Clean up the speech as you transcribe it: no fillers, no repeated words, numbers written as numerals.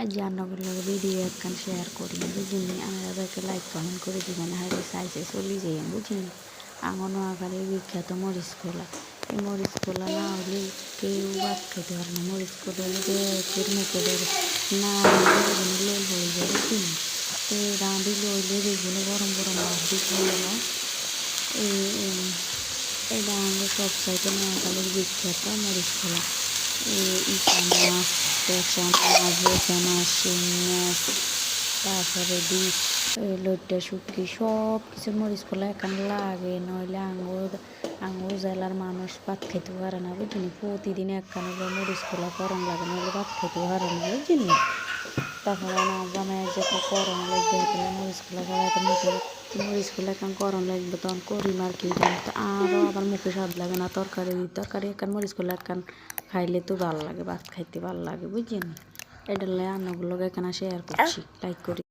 আজ রান্নাগুলো ভিডিও একখান শেয়ার করি বুঝিনি আর একটা লাইক কমেন্ট করে দিবেন হাইলে সাইজে চলে যাই বুঝিনি আঙনো আকারে বিখ্যাত মরিচ খোলা এই মরিচ খোলা না হলে কেউ ভাত খেতে পারে না মরিচ খোলা হলে একের মুখে ধরে না বেগুনে লোল হয়ে যায় বুঝিনি তো রাঁধি লইলে বেগুনে গরম গরম ভাত দিতে হলো এটা আমাদের সব সাইডে নোয়াখালীর বিখ্যাত মরিচ খোলা ইচা মাছ ট্যাংরা মাছ বেচা মাছ শিং মাছ তারপরে লইট্টা শুটকি সব কিছু মরিচ খোলা এখানে লাগে নইলে আঙুর জেলার মানুষ ভাত খেতে পারে না বুঝিনি প্রতিদিন একখানে মরিচ খোলা গরম লাগে নইলে ভাত খেতে পারে না বুঝিনি তারপরে না জামাই যেতে গরম লাগবে তাহলে মরিচ খোলা খাওয়াতে মুখে মরিচ খোলা এখন গরম লাগবে তখন করি মার কি তো আরও আবার মুখে স্বাদ লাগে না তরকারি এখন মরিচ খোলা এখন খাইলে তো ভালো লাগে ভাত খাইতে ভালো লাগে বুঝছেন এটা রান্নাগুলো এখানে শেয়ার করছি লাইক করি।